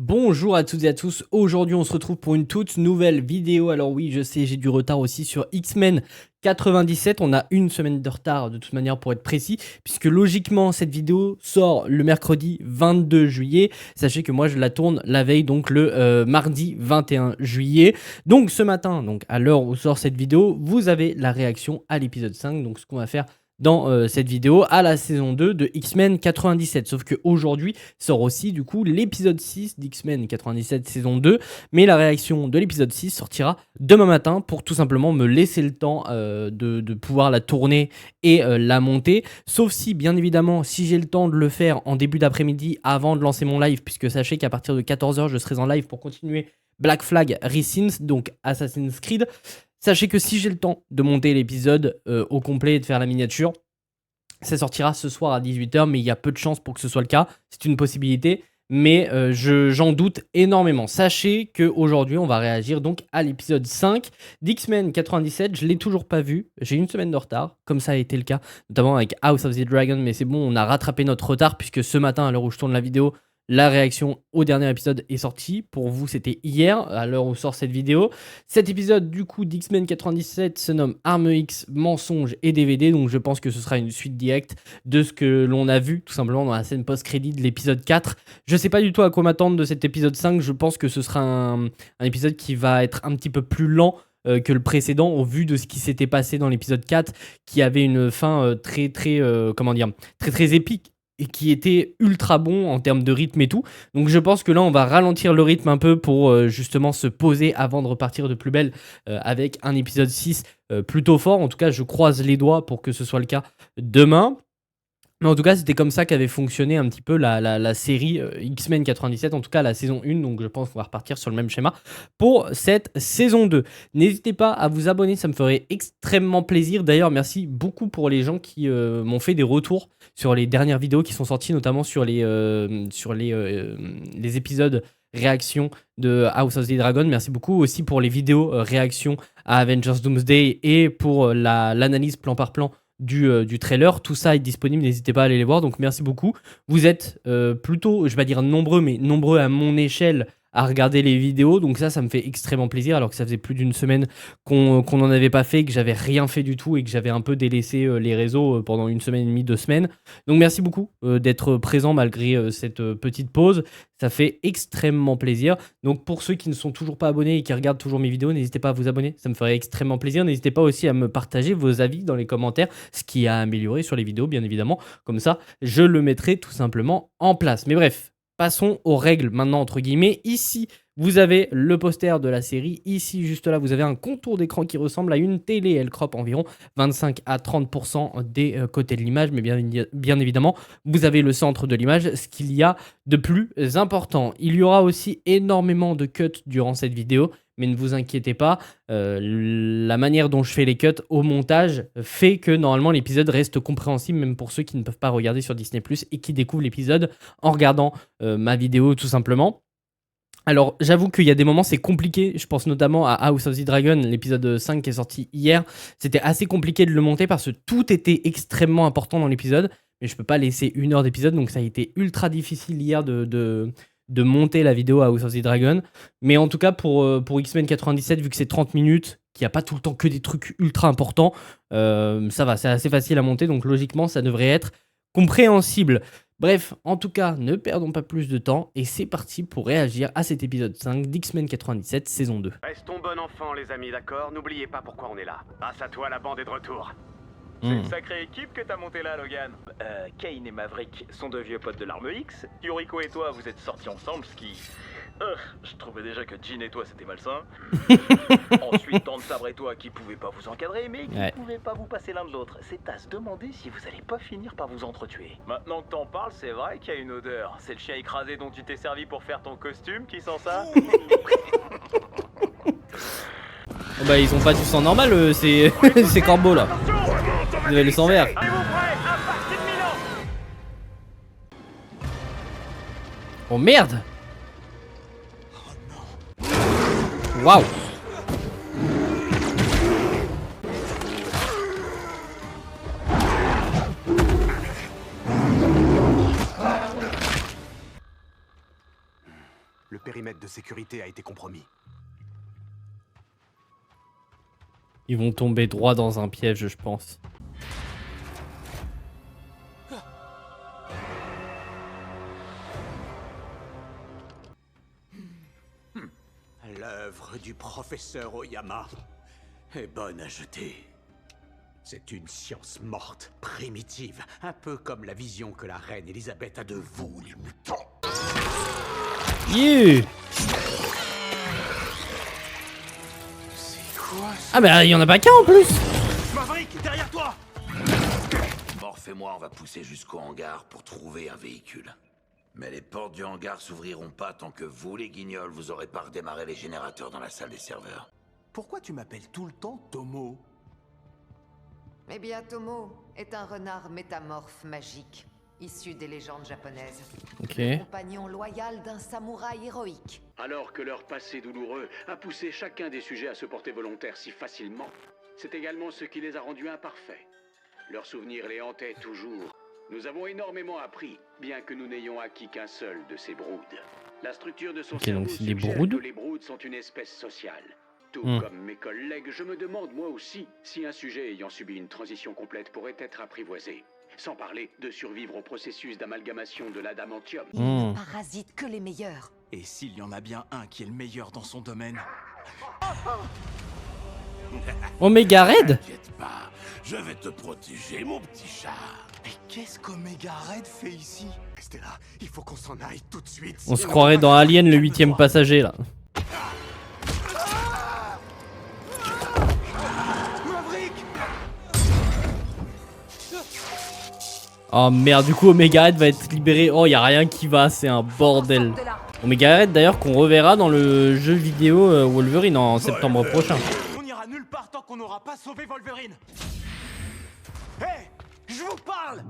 Bonjour à toutes et à tous, aujourd'hui on se retrouve pour une toute nouvelle vidéo. Alors oui, je sais, j'ai du retard aussi sur X-Men 97, on a une semaine de retard de toute manière pour être précis, puisque logiquement cette vidéo sort le mercredi 22 juillet. Sachez que moi je la tourne la veille, donc le mardi 21 juillet. Donc ce matin, donc à l'heure où sort cette vidéo, vous avez la réaction à l'épisode 5, donc ce qu'on va faire dans cette vidéo à la saison 2 de X-Men 97. Sauf qu'aujourd'hui sort aussi du coup l'épisode 6 d'X-Men 97 saison 2. Mais la réaction de l'épisode 6 sortira demain matin pour tout simplement me laisser le temps de pouvoir la tourner et la monter. Sauf si, bien évidemment, si j'ai le temps de le faire en début d'après-midi avant de lancer mon live, puisque sachez qu'à partir de 14h, je serai en live pour continuer Black Flag Resins, donc Assassin's Creed. Sachez que si j'ai le temps de monter l'épisode au complet et de faire la miniature, ça sortira ce soir à 18h, mais il y a peu de chances pour que ce soit le cas. C'est une possibilité, mais j'en doute énormément. Sachez qu'aujourd'hui, on va réagir donc à l'épisode 5 d'X-Men 97. Je ne l'ai toujours pas vu. J'ai une semaine de retard, comme ça a été le cas, notamment avec House of the Dragon, mais c'est bon, on a rattrapé notre retard, puisque ce matin, à l'heure où je tourne la vidéo, la réaction au dernier épisode est sortie. Pour vous, c'était hier, à l'heure où sort cette vidéo. Cet épisode, du coup, d'X-Men 97 se nomme Arme X, Mensonges et DVD. Donc, je pense que ce sera une suite directe de ce que l'on a vu, tout simplement, dans la scène post-crédit de l'épisode 4. Je sais pas du tout à quoi m'attendre de cet épisode 5. Je pense que ce sera un épisode qui va être un petit peu plus lent que le précédent, au vu de ce qui s'était passé dans l'épisode 4, qui avait une fin très épique et qui était ultra bon en termes de rythme et tout. Donc je pense que là, on va ralentir le rythme un peu pour justement se poser avant de repartir de plus belle avec un épisode 6 plutôt fort. En tout cas, je croise les doigts pour que ce soit le cas demain. Mais en tout cas, c'était comme ça qu'avait fonctionné un petit peu la série X-Men 97, en tout cas la saison 1. Donc je pense qu'on va repartir sur le même schéma pour cette saison 2. N'hésitez pas à vous abonner, ça me ferait extrêmement plaisir. D'ailleurs, merci beaucoup pour les gens qui m'ont fait des retours sur les dernières vidéos qui sont sorties, notamment sur les épisodes réaction de House of the Dragon. Merci beaucoup aussi pour les vidéos réaction à Avengers Doomsday et pour l'analyse plan par plan du trailer. Tout ça est disponible, n'hésitez pas à aller les voir. Donc merci beaucoup. Vous êtes plutôt, je vais pas dire nombreux, mais nombreux à mon échelle à regarder les vidéos. Donc ça me fait extrêmement plaisir, alors que ça faisait plus d'une semaine qu'on n'en avait pas fait, que j'avais rien fait du tout et que j'avais un peu délaissé les réseaux pendant une semaine et demie, 2 semaines. Donc merci beaucoup d'être présent malgré cette petite pause. Ça fait extrêmement plaisir. Donc pour ceux qui ne sont toujours pas abonnés et qui regardent toujours mes vidéos, n'hésitez pas à vous abonner. Ça me ferait extrêmement plaisir. N'hésitez pas aussi à me partager vos avis dans les commentaires, ce qui a amélioré sur les vidéos, bien évidemment. Comme ça, je le mettrai tout simplement en place. Mais bref, passons aux règles maintenant, entre guillemets. Ici, vous avez le poster de la série. Ici, juste là, vous avez un contour d'écran qui ressemble à une télé. Elle crop environ 25 à 30% des côtés de l'image. Mais bien évidemment, vous avez le centre de l'image, ce qu'il y a de plus important. Il y aura aussi énormément de cuts durant cette vidéo. Mais ne vous inquiétez pas, la manière dont je fais les cuts au montage fait que normalement l'épisode reste compréhensible, même pour ceux qui ne peuvent pas regarder sur Disney+, et qui découvrent l'épisode en regardant ma vidéo tout simplement. Alors, j'avoue qu'il y a des moments, c'est compliqué. Je pense notamment à House of the Dragon, l'épisode 5 qui est sorti hier. C'était assez compliqué de le monter parce que tout était extrêmement important dans l'épisode. Mais je peux pas laisser 1 heure d'épisode, donc ça a été ultra difficile hier de monter la vidéo à House of the Dragon. Mais en tout cas, pour X-Men 97, vu que c'est 30 minutes, qu'il n'y a pas tout le temps que des trucs ultra importants, ça va, c'est assez facile à monter. Donc logiquement, ça devrait être compréhensible. Bref, en tout cas, ne perdons pas plus de temps et c'est parti pour réagir à cet épisode 5 d'X-Men 97 saison 2. Restons bon enfant les amis, d'accord? N'oubliez pas pourquoi on est là. Grâce à toi, la bande est de retour. C'est une sacrée équipe que t'as montée là, Logan. Kane et Maverick sont de vieux potes de l'Arme X. Yuriko et toi, vous êtes sortis ensemble, ce qui... je trouvais déjà que Jean et toi, c'était malsain. Ensuite, Tante Sabre et toi, qui pouvaient pas vous encadrer, mais qui pouvaient pas vous passer l'un de l'autre. C'est à se demander si vous allez pas finir par vous entretuer. Maintenant que t'en parles, c'est vrai qu'il y a une odeur. C'est le chien écrasé dont tu t'es servi pour faire ton costume qui sent ça. Oh bah ils ont pas du sang normal, c'est Corbeau là. Vous avez le sang vert. Oh merde. Waouh. Le périmètre de sécurité a été compromis. Ils vont tomber droit dans un piège, je pense. L'œuvre du professeur Oyama est bonne à jeter. C'est une science morte, primitive, un peu comme la vision que la reine Elisabeth a de vous, les mutants. Yeah. C'est quoi ça? Ah bah il y en a pas qu'un en plus. Maverick, derrière toi! Morph et moi, on va pousser jusqu'au hangar pour trouver un véhicule. Mais les portes du hangar s'ouvriront pas tant que vous, les guignols, vous aurez pas redémarré les générateurs dans la salle des serveurs. Pourquoi tu m'appelles tout le temps Tomo? Eh bien, Tomo est un renard métamorphe magique, issu des légendes japonaises. Ok. Compagnon loyal d'un samouraï héroïque. Alors que leur passé douloureux a poussé chacun des sujets à se porter volontaire si facilement, c'est également ce qui les a rendus imparfaits. Leurs souvenirs les hantaient toujours. Nous avons énormément appris, bien que nous n'ayons acquis qu'un seul de ces broods. La structure de son Ok, cerveau donc c'est des suggère broods. que les broods sont une espèce sociale. Tout comme mes collègues, je me demande moi aussi si un sujet ayant subi une transition complète pourrait être apprivoisé. Sans parler de survivre au processus d'amalgamation de l'adamantium. Il ne parasite que les meilleurs. Et s'il y en a bien un qui est le meilleur dans son domaine? Omega Red. T'inquiète pas, je vais te protéger, mon petit chat. Mais qu'est-ce qu'Omega Red fait ici? Restez là, il faut qu'on s'en aille tout de suite. On se croirait dans Alien le 8ème passager là. Oh merde, du coup Omega Red va être libéré. Oh, y a rien qui va, c'est un bordel. Omega Red d'ailleurs qu'on reverra dans le jeu vidéo Wolverine en septembre prochain. On n'ira nulle part tant qu'on n'aura pas sauvé Wolverine. Hé, je vous parle!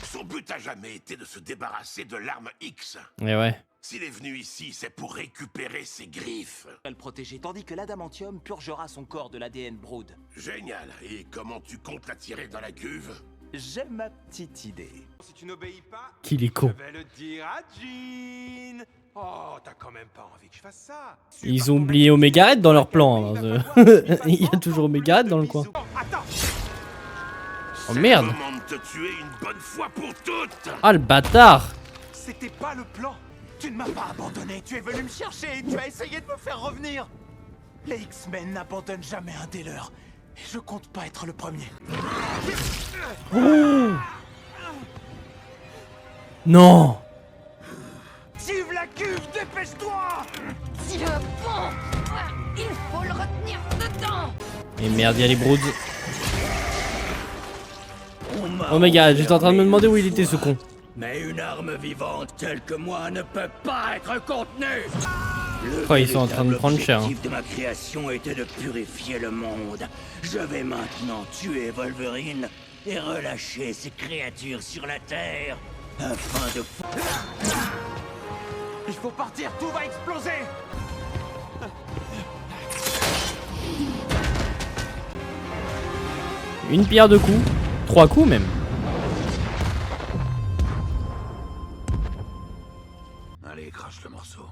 Son but a jamais été de se débarrasser de l'arme X. Et ouais. S'il est venu ici, c'est pour récupérer ses griffes. Le protéger, tandis que l'adamantium purgera son corps de l'ADN Brood. Génial. Et comment tu comptes l'attirer dans la cuve? J'ai ma petite idée. Si tu n'obéis pas, Qu'il est con. je vais le dire à Jean. Oh, t'as quand même pas envie que je fasse ça. Ils ont oublié Omega Red dans leur plan. Hein. Il y a toujours Omega Red dans le coin. Attends. Oh merde. C'est le moment de te tuer une bonne fois pour toutes. Ah le bâtard. C'était pas le plan. Tu ne m'as pas abandonné. Tu es venu me chercher et tu as essayé de me faire revenir. Les X-Men n'abandonnent jamais un des leurs. Et je compte pas être le premier. Non. Active la cuve, dépêche-toi! Dieu bon! Il faut le retenir dedans! Et merde, il y a les Broods. Oh my god, j'étais en train de me demander où il était ce con. Mais une arme vivante telle que moi ne peut pas être contenue. Oh, ils sont en train de prendre cher. Hein. L'objectif de ma création était de purifier le monde. Je vais maintenant tuer Wolverine et relâcher ces créatures sur la Terre afin de... Il faut partir, tout va exploser! Une pierre deux coups. 3 coups même. Allez, crache le morceau.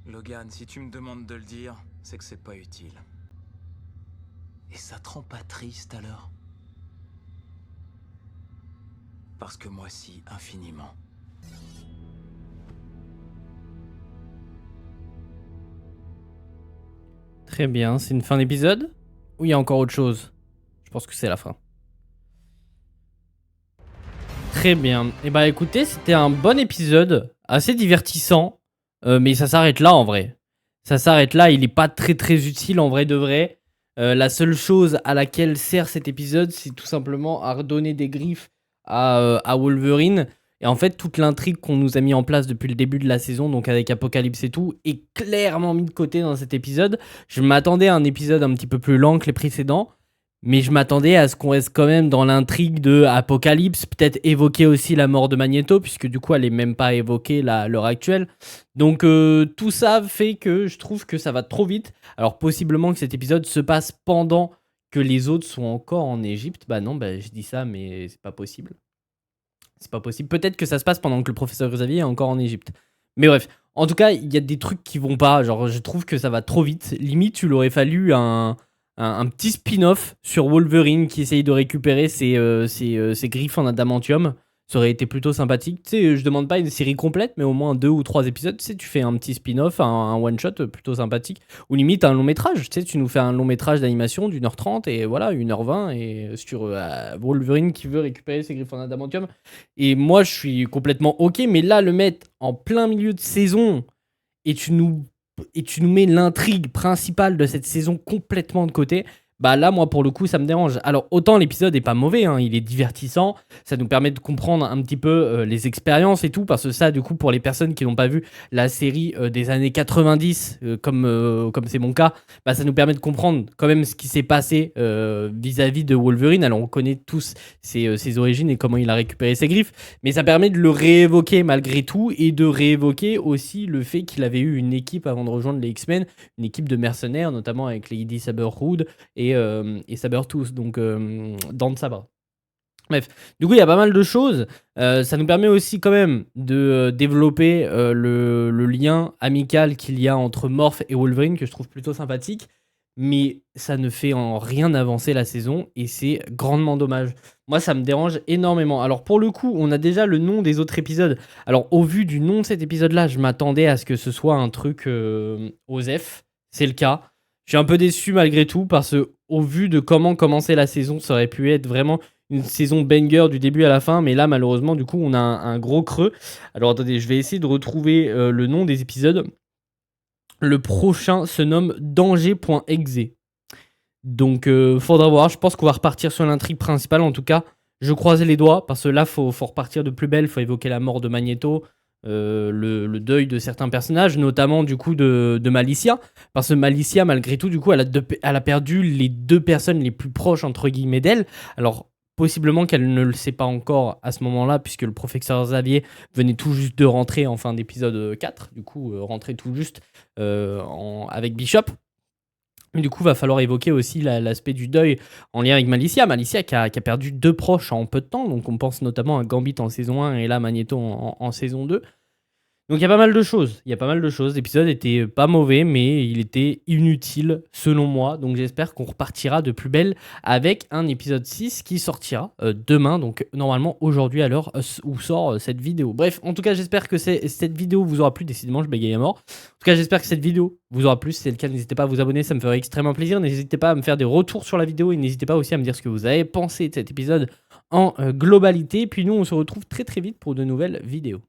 Logan, si tu me demandes de le dire, c'est que c'est pas utile. Et ça te rend pas triste alors? Parce que moi si, infiniment. Très bien, c'est une fin d'épisode? Ou il y a encore autre chose? Je pense que c'est la fin. Très bien. Et bah écoutez, c'était un bon épisode, assez divertissant, mais ça s'arrête là en vrai. Ça s'arrête là, il est pas très très utile en vrai de vrai. La seule chose à laquelle sert cet épisode, c'est tout simplement à redonner des griffes à Wolverine. Et en fait, toute l'intrigue qu'on nous a mis en place depuis le début de la saison, donc avec Apocalypse et tout, est clairement mis de côté dans cet épisode. Je m'attendais à un épisode un petit peu plus lent que les précédents, mais je m'attendais à ce qu'on reste quand même dans l'intrigue de Apocalypse, peut-être évoquer aussi la mort de Magneto, puisque du coup, elle est même pas évoquée à l'heure actuelle. Donc tout ça fait que je trouve que ça va trop vite. Alors possiblement que cet épisode se passe pendant que les autres sont encore en Égypte. Bah non, bah, je dis ça, mais c'est pas possible. C'est pas possible. Peut-être que ça se passe pendant que le professeur Xavier est encore en Égypte. Mais bref, en tout cas, il y a des trucs qui vont pas. Genre, je trouve que ça va trop vite. Limite, il aurait fallu un petit spin-off sur Wolverine qui essaye de récupérer ses griffes en adamantium. Ça aurait été plutôt sympathique. Tu sais, je demande pas une série complète, mais au moins 2 ou 3 épisodes. Tu sais, tu fais un petit spin-off, un one-shot plutôt sympathique. Ou limite un long métrage. Tu sais, tu nous fais un long métrage d'animation d'1h30 et voilà, 1h20 et sur Wolverine qui veut récupérer ses griffes en adamantium. Et moi, je suis complètement ok, mais là, le mettre en plein milieu de saison et tu nous mets l'intrigue principale de cette saison complètement de côté, bah là, moi, pour le coup, ça me dérange. Alors, autant l'épisode est pas mauvais, hein, il est divertissant, ça nous permet de comprendre un petit peu les expériences et tout, parce que ça, du coup, pour les personnes qui n'ont pas vu la série des années 90, comme c'est mon cas, bah, ça nous permet de comprendre quand même ce qui s'est passé vis-à-vis de Wolverine. Alors, on connaît tous ses origines et comment il a récupéré ses griffes, mais ça permet de le réévoquer malgré tout, et de réévoquer aussi le fait qu'il avait eu une équipe avant de rejoindre les X-Men, une équipe de mercenaires, notamment avec Lady Saberhood et Sabertooth, donc Dents de Sabre. Bref, du coup, il y a pas mal de choses. Ça nous permet aussi quand même de développer le lien amical qu'il y a entre Morph et Wolverine, que je trouve plutôt sympathique. Mais ça ne fait en rien avancer la saison et c'est grandement dommage. Moi, ça me dérange énormément. Alors, pour le coup, on a déjà le nom des autres épisodes. Alors, au vu du nom de cet épisode-là, je m'attendais à ce que ce soit un truc OSEF. C'est le cas. Je suis un peu déçu malgré tout parce que, au vu de comment commencer la saison, ça aurait pu être vraiment une saison banger du début à la fin. Mais là, malheureusement, du coup, on a un gros creux. Alors, attendez, je vais essayer de retrouver le nom des épisodes. Le prochain se nomme Danger.exe. Donc, faudra voir. Je pense qu'on va repartir sur l'intrigue principale. En tout cas, je croise les doigts parce que là, faut repartir de plus belle. Faut évoquer la mort de Magneto, le deuil de certains personnages, notamment du coup de Malicia. Parce que Malicia, malgré tout, du coup, elle a perdu les 2 personnes les plus proches, entre guillemets, d'elle. Alors, possiblement qu'elle ne le sait pas encore à ce moment-là, puisque le professeur Xavier venait tout juste de rentrer en fin d'épisode 4, du coup, rentrer tout juste avec Bishop. Du coup, va falloir évoquer aussi l'aspect du deuil en lien avec Malicia. Malicia qui a perdu 2 proches en peu de temps, donc on pense notamment à Gambit en saison 1 et là Magneto en saison 2. Donc il y a pas mal de choses. L'épisode était pas mauvais, mais il était inutile selon moi. Donc j'espère qu'on repartira de plus belle avec un épisode 6 qui sortira demain. Donc normalement aujourd'hui à l'heure où sort cette vidéo. Bref, en tout cas j'espère que cette vidéo vous aura plu. Décidément je bégaye à mort. En tout cas j'espère que cette vidéo vous aura plu. Si c'est le cas, n'hésitez pas à vous abonner, ça me ferait extrêmement plaisir. N'hésitez pas à me faire des retours sur la vidéo et n'hésitez pas aussi à me dire ce que vous avez pensé de cet épisode en globalité. Puis nous on se retrouve très très vite pour de nouvelles vidéos.